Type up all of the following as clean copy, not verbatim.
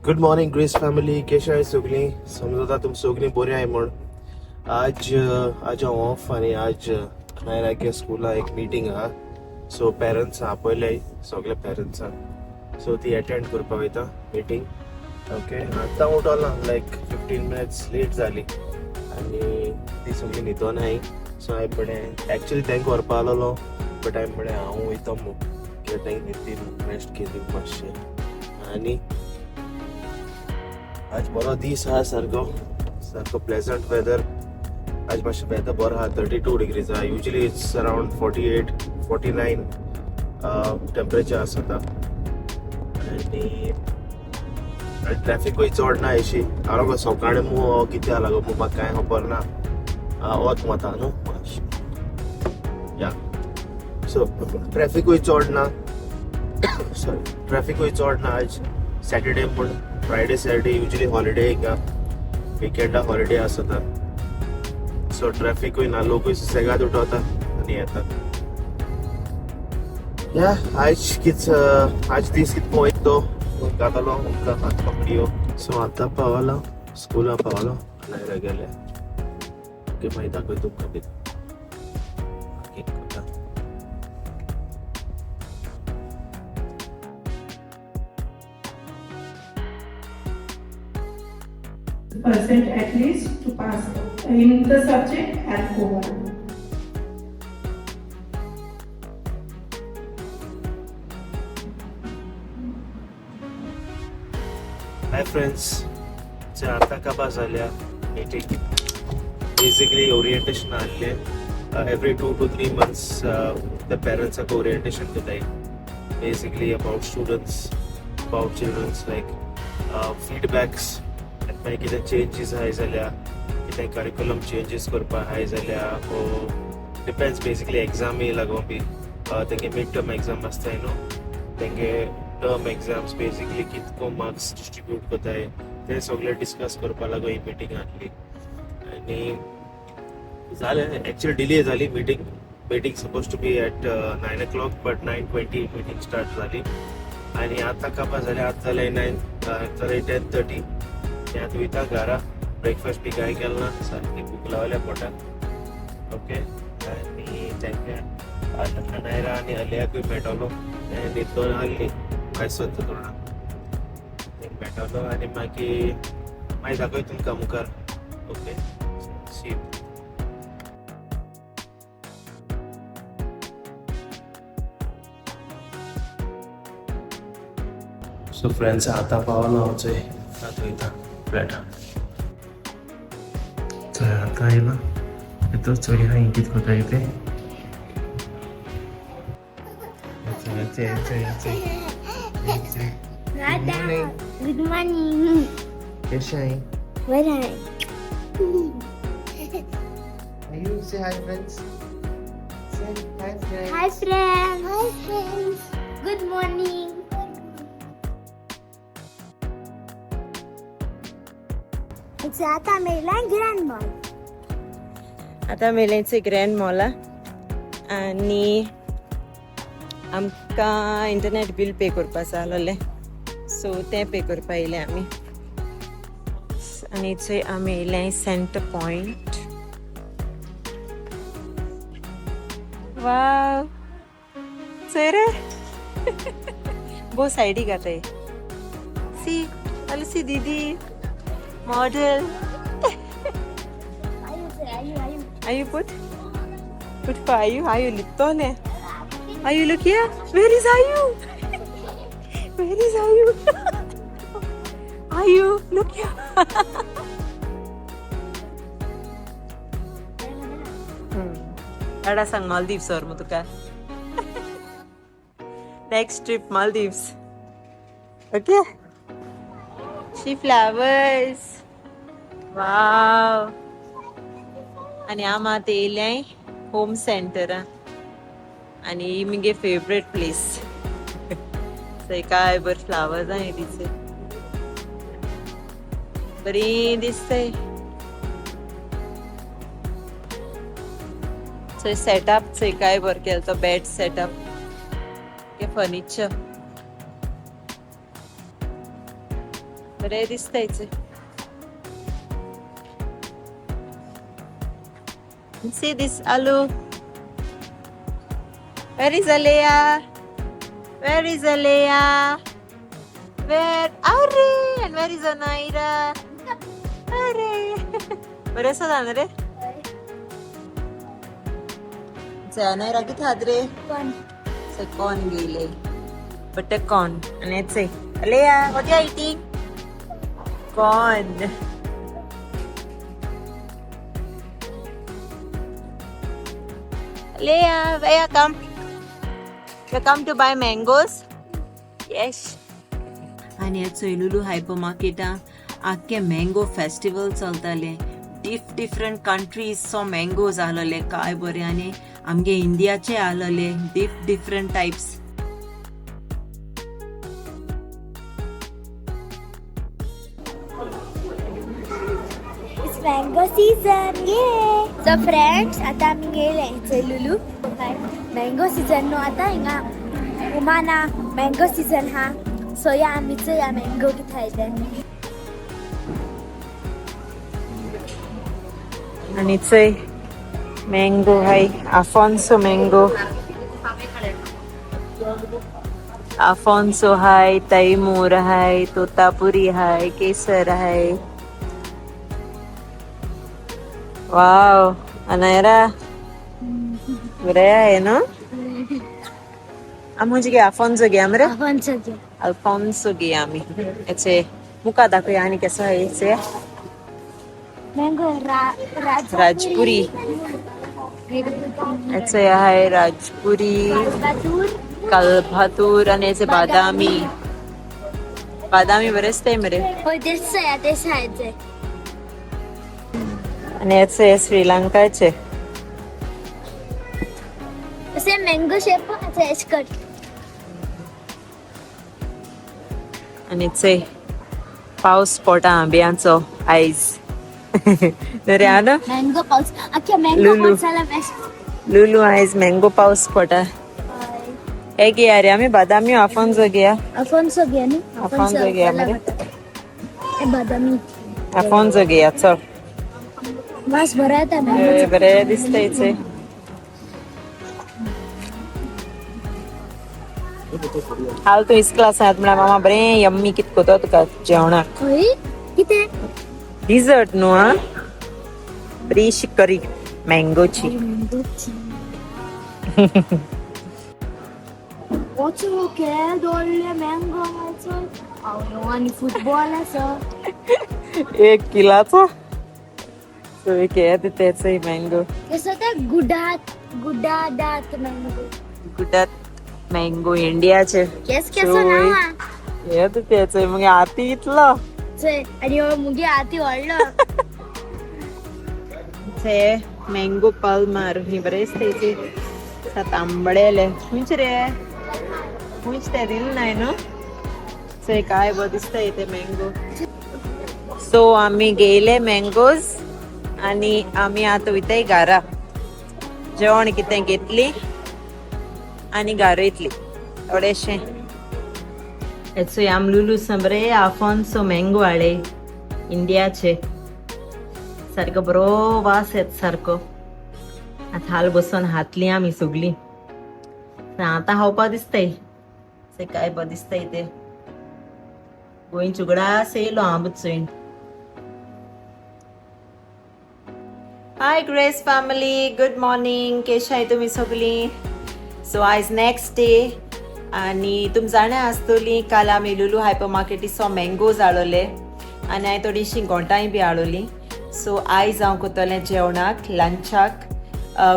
Good morning grace family, कशी आहे सगळी? समजता तुम सगळी बरी आहे म्हण. आज हांव ऑफ आनी आज नायराके स्कुला एक मिटींग आहा. सो पेरंट्स आपयले सगळे पेरंट्सांक, सो ती अटेंड करपाक वयता मिटींग. ओके, आतां उठोला लायक 15 मिनिट्स लेट जाली आनी ती सगळी न्हिदोन आहाय. सो हांवें म्हळें एक्चुअली तांकां व्हरपा आसलोलो, बट हांवें म्हळें हांव वयता मू कित्याक तांकां न्हिदीन रेस्ट घेतली मातशें. आनी आज बरो दीस आहा, सारको प्लेजंट वेदर. आज मातशें वेदर बरो आहा, 32 डिग्रीज आहा. युजली इट्स अराउंड 48-49 टेम्परेचर आसता. आनी ट्रॅफिकूय चड ना अशी. हांव सकाळी मू कितें जाला गो म्हाका कांय खबर ना. वत वता न्हू या. सो ट्रॅफिकूय चड ना. ट्रॅफिकूय चड ना आज सॅटर्डे पूण. फ्रायडे सॅटर्डे युजली हॉलिडे हिंगा, विकेंडा हॉलिडे आसता. सो ट्रॅफिकूय ना, लोकूय सुसेगाद उठवता आनी येता. या आज दीस कितें पळयत तो घातलो आमकां हात पकडयो. सो आतां पावलो स्कुला, पावलो नायरा गेले. ओके, मागीर दाखय तुमकां कितें करता. percent at least to pass in the subject and over. Hi friends, आतां काबार जाल्या मिटींग. बेसिकली ओरिएंटेशन आहले. एवरी 2 to 3 months द पेरंट्साक ओरिएंटेशन दिताय. Basically about students, about childrens, like feedbacks. मागीर कितें चेंजीस आहाय जाल्यार, कितें करिक्युलम चेंजीस करपा आहाय जाल्यार, डिपेंड्स. बेसिकली एग्जामी लागून बी तेंगे मिड टर्म एग्जाम आसताय न्हू, तेंगे टर्म एग्जाम्स बेसिकली कितको मार्क्स डिस्ट्रीब्यूट करताय ते सगळे डिस्कस करपा लागून ही मिटींग आहली. आनी जालें, एक्चुअली डिले जाली meeting suppose to be at 9 o'clock, but 9:20 meeting start जाली. आनी आतां काबार जालें, आतां जालें 10:30. आतां वयता घरा. ब्रेकफास्ट बी कांय केलें ना, सारकी भूक लागल्या पोटाक. ओके, आनी तांकां नायरा आनी अलियाकूय मेळटलो. न्हिदोन आहली आयसोत तोंडां मेळटलो. आनी मागीर दाखय तुमकां मुखार. Okay, see you. So friends, आतां पावलो हांव चोय. आतां वयता फ्लॅटान. चोय आतां आयलो. येतो चोय आहा कितें कोताय ते. Good morning. कशें आहे? Where are You say hi friends. Say hi friends. Hi friends. Hi friends. Good morning. It's आता मेला ग्रँड मॉल. आतां मेलेंचे ग्रँड मॉल आनी आमकां इंटरनेट बील पे करपा जाय आसलोलें, सो तें पे करपा येयलें आमी. आनी थंय आमी येयलें सेंटर पॉयंट. वाव, चोय रे बो सायडीक आताय. सी सी दीदी model. Ayu put for Ayu litone. Ayu, look here. Where is Ayu? Where is Ayu? Ayu, look here. Ada sang Maldives or mutuka. Next trip Maldives. Okay. She flowers. Wow. आनी हांव आतां येयलें home centre. आनी ही म्हगे favourite place. थंय काय बरें flowers आहाय दिसता, बरीं दिसताय. सो सेटअप से काय बर केलं तो बेड सेटअप हे फर्निचर बरे दिसतायचे. See this Alu. Where is Alea? Where is Alea? Where? Arre! And where is Anaira? Arre! बरे असं जाणार रे. Anaira किती हात रे? कोण गेले? बट कोण? आणि याचे Alea, what are you eating? कोण? Leah, where you come? You come to buy mangoes? Yes. आणि याचो लुलू हायपर मार्केटा आख्खे मँगो फेस्टिवल चलताले. डिफरंट कंट्रीज सो मँगोज आलेले काय बरे आनी आमगे इंडियाचे आलेले different types. Mango season, yay! So friends, आता आम्ही गेले लुलू मँगो सीझन नो आता हिंगा उमाना मँगो सीझन हा सो या आम्हीच या मँगो घेतायचे आणि चय मँगो हाय अफॉन्सो मँगो अफॉन्सो हाय तैमूर हाय तोतापुरी हाय केसर हाय. वाव अनायरा बरे आहे ना. मुझे घे अफॉन्सो घे आमरे अल्फॉन्सो घे आम्ही. याचे मुका दाखवूया आणि कसं आहे याचे मँगो राजपुरी. याचे आहे राजपुरी कलभातूर आणि याचे बादामी बरेच ते मरे. होय तेच आहे तेच आहे. आणि याचे श्रीलंकाचे असे मँगो शेप चेंज कट आणि चे पाऊस पोटा आंब्याचो आईज रे आना मँगो पाऊस अख्ख्या मँगो लुलू. पावसाला बेस्ट. लुलू आईज मँगो पाऊस पोटा हे घे अरे आम्ही बदामी अफॉन्सो घ्या. अफोन्सो घे नी अफॉन्सो घ्या मरे. हे बदामी अफॉन्सो घ्या चल. वास बरा येता मँगो. बरे दिसतंय चे. हाल तू इस क्लास आहात म्हणा मामा बरे यम्मी कितको तो तुका जेवणाक होय किते डिझर्ट न्हू हा बरीशी करी मँगोची. ओचो के दोल्ले मँगो आचो आणि फुटबॉल आसा 1 किलाचा. सो एक आहे त्याचे मँगो कसं ते गुडादात मँगो गुडात मँगो इंडियाचे केस कसं नाव हा हे त्याचे मग आती इतलं चे आणि मुगे आती वाढलं ते मँगो पाल्मार ही बरेच त्याचे सात आंबडेले खुंच रे खुंच ते दिल नाही ना. से काय दिसतंय ते मँगो. सो आम्ही गेले मँगोज आणि आम्ही आता वयताय घरा. जेवण कितें घेतली आणि घरा येतली थोडेशे. याचो आम लुलू समरे अफॉन्सो मँगो हाडे इंडियाचे सारको बरो वास येत सारको. आतां हाल बसून हातली आमी सगळी आतां खावपा दिसताय से काय दिसताय ते गोंय चुगडास येयलो हांव बुचून. हाय ग्रेस फॅमिली गुड मॉर्निंग केश आहे तुम्ही सगळी. सो आयज नेक्स्ट डे आणि तुम जाणा आसतली काल आमी लुलू हायपर मार्केटीचो मँगोज हाडले आनी हांवें थोडीशी गोंटाय बी हाडली. सो आयज हांव करतलें जेवणाक लंचाक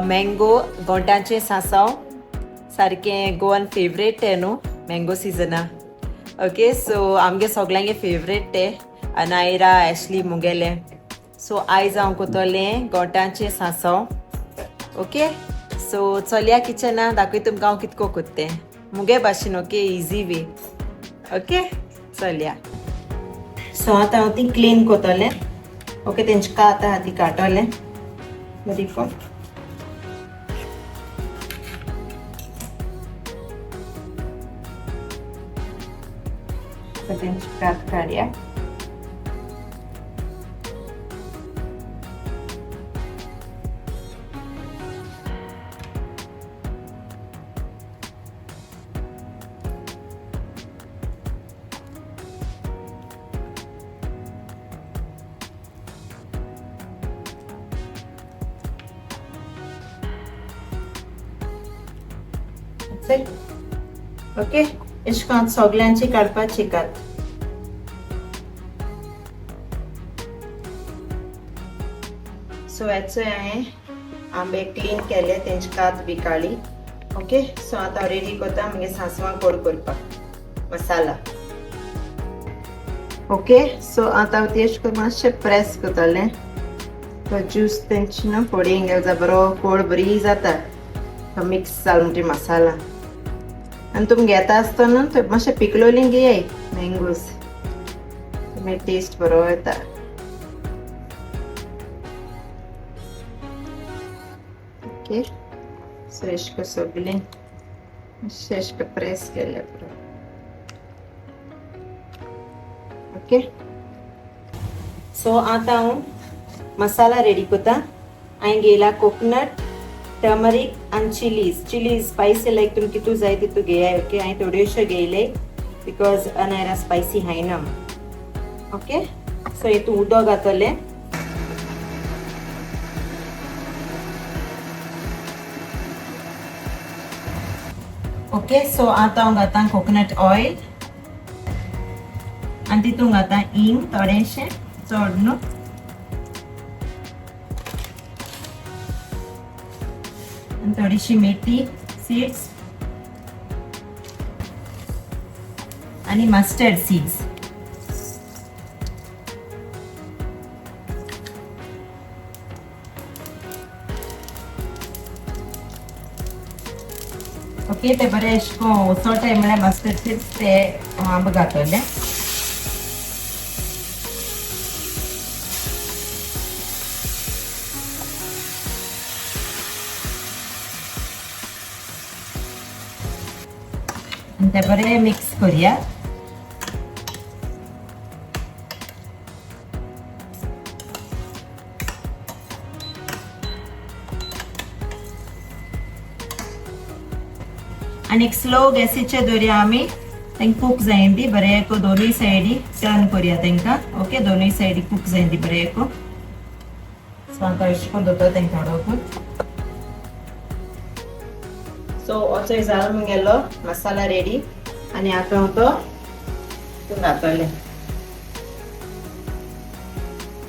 मँगो गोंटांचें सांसाव सारकें गोवन फेवरेट तें न्हू मँगो सिजना. ओके सो आमगे सगळ्यांगे फेवरेट ते अनायरा ॲशली मुगेले. सो आयज हांव करतलें गोंटांचें सांसाव. ओके सो चलया किचना दाखय तुमकां हांव कितको करतें मुगे भाशेन. Okay easy way. ओके चलया. सो आतां हांव ती क्लीन करतलें. ओके तेंचे आतां हाती काडटलें बरी कोण तर त्यांची कात काढूया. ओके, इश्कांत सगळ्यांची काडपाची कात. सो याचे हांवें आंबे क्लीन केले, तेंची कात बी काडली. ओके, सो आतां रेडी करता मगे सांसवांक कोड करपाक मसाला. ओके, सो आतां हांव तेश करून मातशें प्रेस करतलें. तो ज्यूस तेंची न्हू फोडींग गेलो बरो कोड बरी जाता. तो मिक्स जाल म्हणटी मसाला. आनी तुमी घेता आसतना थंय मातशें पिकलोलीं घेयाय मँगोज. मागीर टेस्ट बरो येता. ओके, सो एश को सगळीं मातशें एश को प्रेस केलें पुरो. ओके, सो आतां हांव मसाला रेडी करता. हांवें घेयला कोकोनट, टर्मरीक आनी चिली स्पायसी लायक तुमकां कितू जाय तितू घेयाय. ओके, हांवें थोड्योश्यो घेयले बिकॉज अनायरा स्पायसी हायना. ओके, सो हेतू उदक घातलें. ओके, सो आतां हांव घालता कोकोनट ऑयल आनी तितून घालता इंग थोडेंशें, चड न्हू. थोडीशी मेथी सीड्स आणि मस्टर्ड सीड्स. ओके, ते बरें अशें करून उसळटाय म्हळ्यार मस्टर्ड सीड्स ते आंब घातले. ते बरें मिक्स करूया. आनी एक स्लो गॅसीचेर दवरया आमी. तांकां कूक जायन दी बरें को दोनूय सायडी टर्न करूया तांकां. ओके, दोनूय सायडी कूक जायन दी बरें को. सो आतां अशें करून दवरता तांकां थोडो. सो असो जालो म्हगेलो मसाला रेडी. आनी आतां हांव तो घातलें.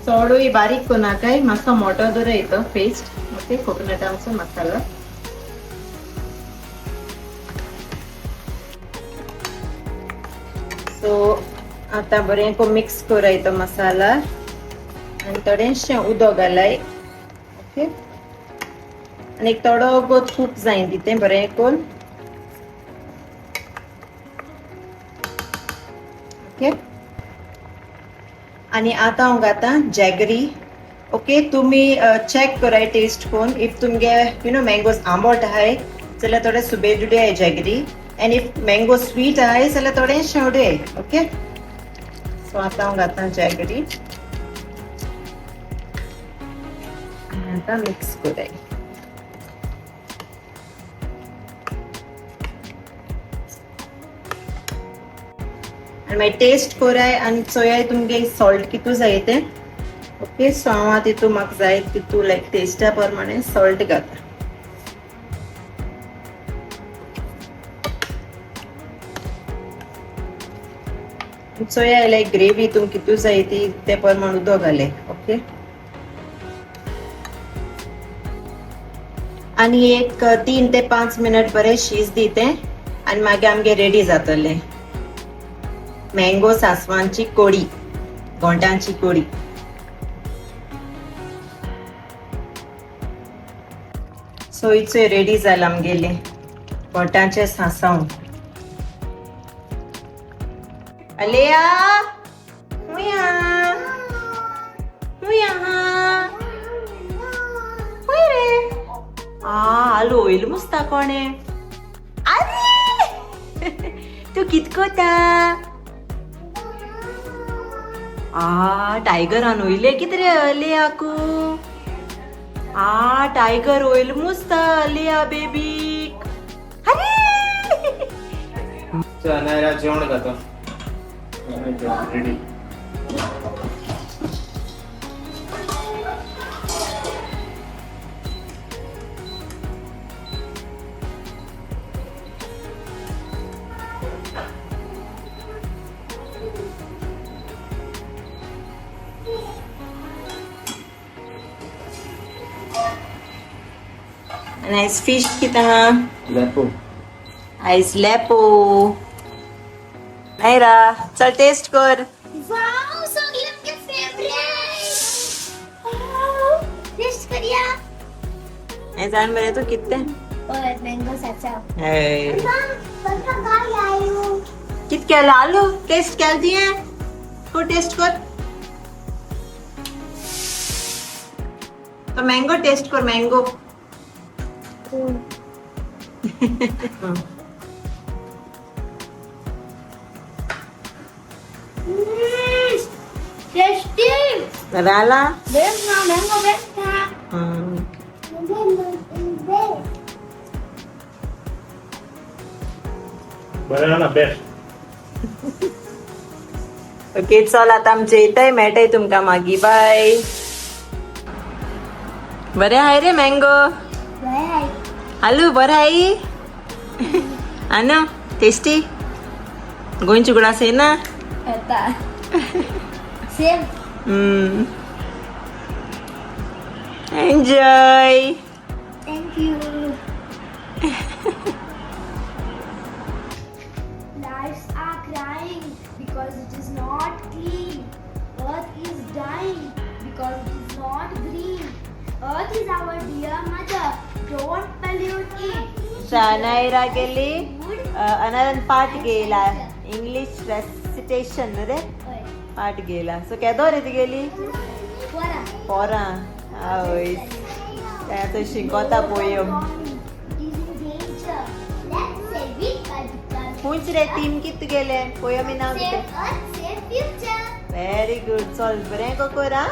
चडूय बारीक करुनाकाय, मातसो मोठो दवरय तो पेस्ट. ओके, कोकोनटाचो मसाला. सो आतां बरें को मिक्स कराय तो मसाला आनी थोडेंशें उदक घालाय. ओके, आनी एक थोडो वगत कूक जायन दितें बरें करून. ओके, आनी आतां हांव घालता जॅगरी. ओके, तुमी चॅक कराय टेस्ट करून. इफ तुमगे मँगोज आंबट आहाय जाल्यार थोडे सुबेज उडयाय jaggery. And if mango sweet आहाय जाल्यार थोडेंशें उडयाय. ओके, सो आतां हांव घालता जॅगरी. आतां मिक्स कराय. आनी मागीर टेस्ट कराय आनी चोयाय तुमगे सॉल्ट कितू जाय तें. ओके, सो हांव आतां तितू म्हाका जाय तितू लायक टेस्टा प्रमाणे सॉल्ट घालता. चोयाय लायक ग्रेवी तुमकां कितू जाय ती ते प्रमाण उदक घाले. ओके, आनी एक 3 ते 5 मिनट बरें शीज दितें आनी मागीर आमगे रेडी जातलें मँगो सांसवांची कोडी, गोंडांची कोडी. सो इट्स रेडी जालां आमगेलें गोंडांचें सांसाव. अलेया हुया हुया हुय रे. आलो वयलो मुस्ता कोणे. अरे तू कित कोता. टायगर वयले कितें रे आकू टायगर वयल मुस्ता लिया बेबी नायरा जेवण घातो रेडी नाइस फिश किता लेपो आइस लेपो नायरा चल टेस्ट कर वाव सगळे आमचे फेवरेट टेस्ट करूया हे जाण बरे तू कितले और मैंगो साचा बघा काय आयो कित केला आलू टेस्ट केल दिए को टेस्ट कर तो मैंगो टेस्ट कर मैंगो टेस्टी राला बेस्ट ना मैंगो बेस्ट था बनाना बेस्ट ओके चल आता आमचे येतय मेळटाय तुमका मागी बाय बरे हाय रे मँगो बाय आलू बरं आहे आना टेस्टी गोइंग टू ग्लास आहे ना आता same enjoy Thank you. Lives are crying because it is not clean. Earth is dying because it is not green. Earth is our dear mother. Don't pollute it. शानायरा गेली अनंत पाठ गेला English recitation रे पाठ गेला so केदो रे ती गेली Wara. पोरा आवय काय तो शिकवता poem Is in danger. Let's save it by becoming. हुंच रे टीम कित गेले पोयमी नाव कितें Save Earth, save future. Very good चल बरें कोकोरा